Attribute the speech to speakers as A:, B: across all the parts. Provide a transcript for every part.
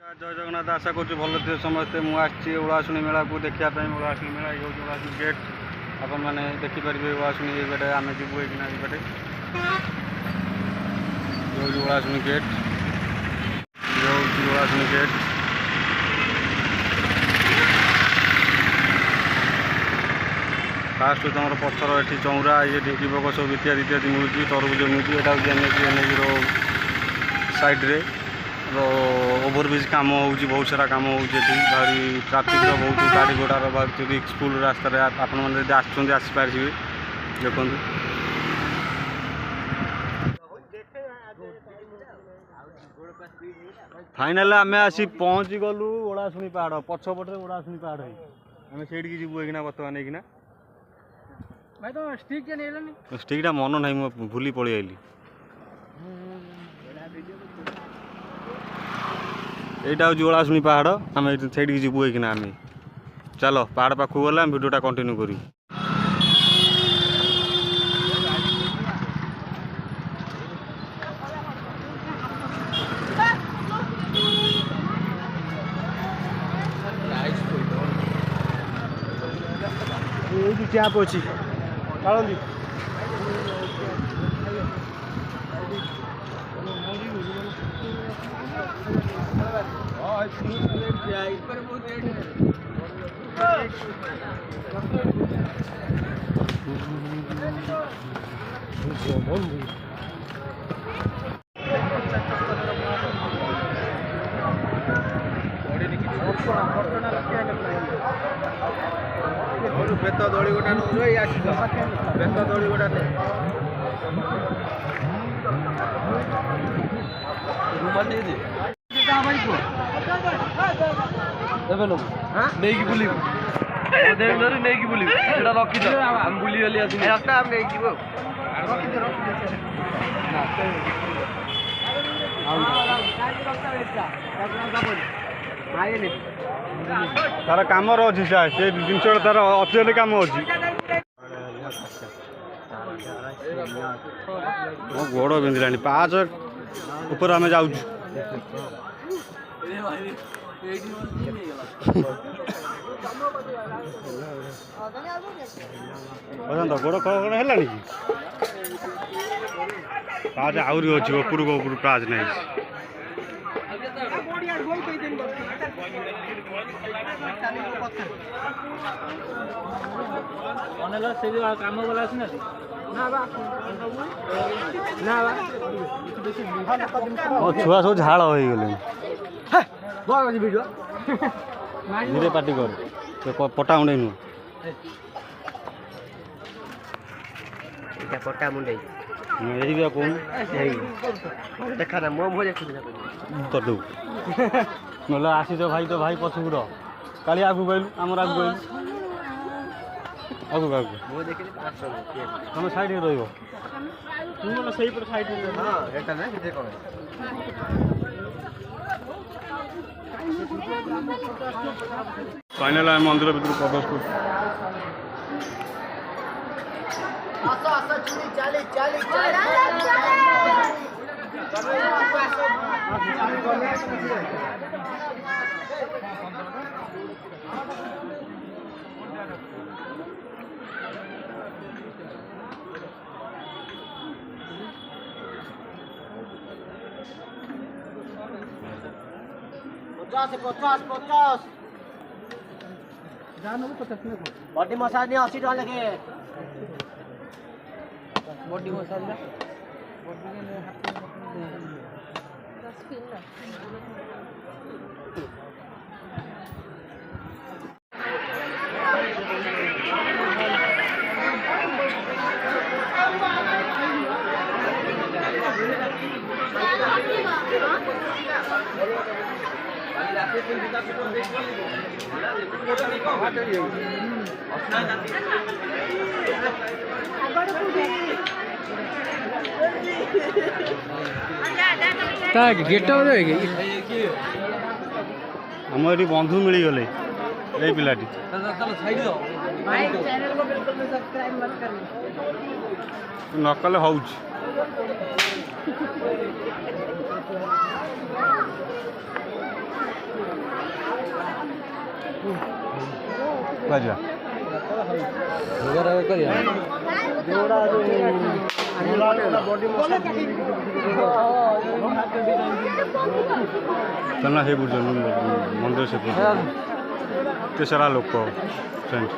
A: जय जगन्नाथ आशा करूँ भल थे समस्ते मुझे ओलाशुणी मेला को देखापी ओलाशुणी मेला ये हूँ ओलाशुणी गेट आपण मैंने देखिपारे ओलाशुणी ये बेटे आम जीवु ये बेटे ये हूँ ओलाशुणी गेट ये हूँ ओलाशुणी गेट फास्ट तुम पत्थर ये चौरा ये ढिंकी पक सब इत्यादि इत्यादि मिलूँ तरबुज मिलूँ यहाँ हूँ एनएच साइड रे ओभरब्रिज कम हो बहुत सारा कम हो भारी ट्राफिक बहुत गाड़ी घोड़ार बहुत रिस्कफुल रास्तार आपण मैंने आसपारे देखो फाइनाल आम आसी पहुँची गलु ओलाशुणी पहाड़ पछपटे ओलाशुणी पहाड़ है आम से जीवु एक बर्तमान एक
B: भाई तो
A: स्टिकटा मन ना मुझे भूली पलि आइली यहाँ हूँ ओलाशुणी पहाड़ आम से जीवु एक आम चलो पहाड़ पाखक गला भिडियोटा कंटिन्यू करी टैप अच्छी काली बेत दड़ी गोटा बेत दड़ी गोटा
B: नहीं बुल नहीं बुल रखी बुली
A: तार कम अच्छी से जिन तार अर्जेंट कम अच्छी गोड़ बिंधला पाँच ऊपर आम जाऊ गोड़ कौन है पाँच आहरी अच्छी ऊपर को ऊपर पाँच नहीं
B: काम गला
A: छुआ सब झाड़ हो गले धीरे पार्टी कर पटा मुंडे नुह
B: पटा मुंडे
A: कौन
B: देखा ना मो मुझे
A: कर दू ना आसी तो भाई पछुर काली आगू कहलु आम आगू कहलु आगू तुम साइड रही फाइनाल आम मंदिर भर प्रवेश
B: पचास बॉडी मसाज नहीं 80 टका लगे बॉडी मसाज गेट
A: आम ये बंधु मिल गले ये पिलाटी नकले हूँ କୁହାଯିବା ଚାଲନା ସେ ବୁଝୁଛନ୍ତି ମନ୍ଦିର ସେ ଏତେ ସାରା ଲୋକ ଫ୍ରେଣ୍ଡ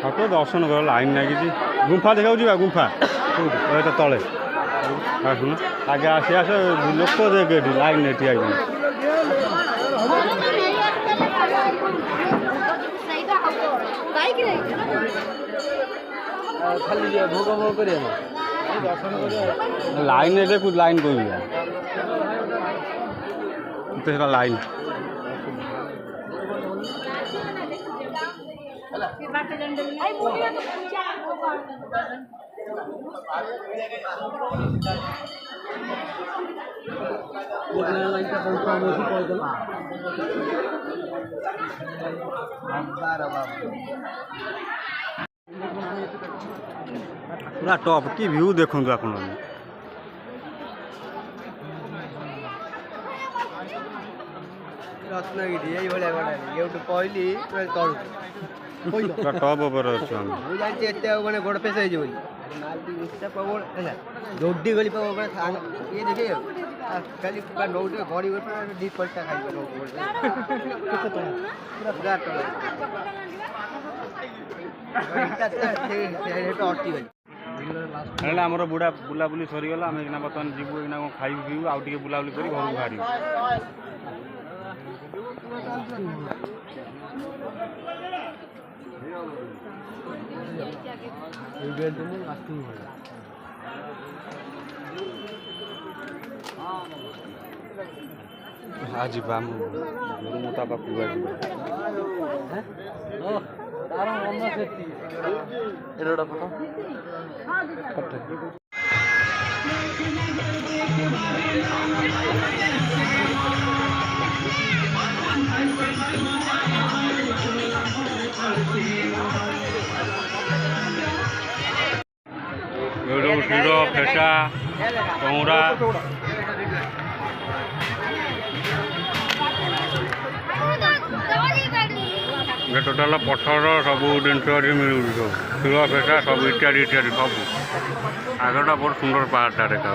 A: ଠାକୁର ଦର୍ଶନ କର ଲାଇନ୍ ଲାଗିଛି ଗୁମ୍ଫା ଦେଖାଉଛି ବା ଗୁମ୍ଫା ଏଇଟା ତଳେ ଶୁଣ ଆଗେ ଆସି ଆସ ଲୋକ ଦେଖ ଏଠି ଲାଇନ୍ରେ ଠିଆ ହେଇଛନ୍ତି ଲାଇନ୍ରେ ଦେଖୁ ଲାଇନ୍ କହିବି କେତେ ସେଟା ଲାଇନ୍ पूरा टॉप की व्यू देखो आपण
B: रत्नगिरी यही भलिया गडा एउटु पहिली तळु
A: पूरा टॉप ऊपर अछि हम
B: मु जानछि एते माने गोड पेस होई जबो नालटी इस्ता पावो हैला रोडी गली पावो बड़ा खान ये देखे खाली पूरा रोडी गड़ी ऊपर डी पलटा खाइ केते तो पूरा टळ
A: ହେଲେ ଆମର ବୁଢ଼ା ବୁଲାବୁଲି ସରିଗଲା ଆମେ ଏଇନା ବର୍ତ୍ତମାନ ଯିବୁ ଏଇନା କ'ଣ ଖାଇବୁ ପିଇବୁ ଆଉ ଟିକେ ବୁଲାବୁଲି କରି ଘରକୁ ବାହାରିବୁ ଯିବା ଆମ ମୁଁ ତା ପାଖକୁ ଯିବା କ୍ଷୀର ଫେସା ଚଉରା टोटाल पथर सब जिन मिलूँ सब शील फेसा सब इत्यादि इत्यादि सब आगटा बहुत सुंदर पहाड़टा देखा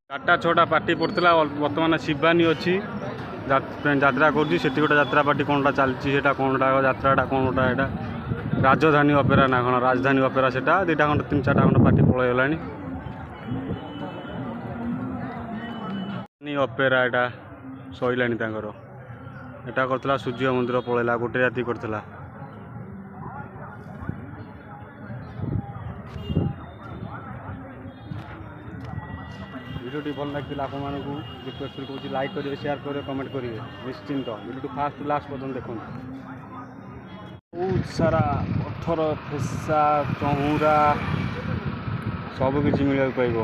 A: चार्टा छटा पार्टी पड़ता बर्तमान शिवानी अच्छी यात्रा कर गोटे यात्रा पार्टी कौनटा चलती कौनटा यात्राटा कौनटा यहाँ राजधानी अपेरा ना कौन राजधानी अपेरा से दुटा खंड 3-4टा खंड पार्टी पलैगला अपेरा यहाँ सैला यहाँ करता सूर्य मंदिर पलैला गोटे राति करता वीडियो भल लगी आप रिक्वेस्ट करूँ लाइक करेंगे शेयर करेंगे कमेंट करेंगे निश्चिंत वीडियो फास्ट लास्ट पर्यटन देखो बहुत सारा पत्थर फेसा चौरा सबकि मिलवा पाइब।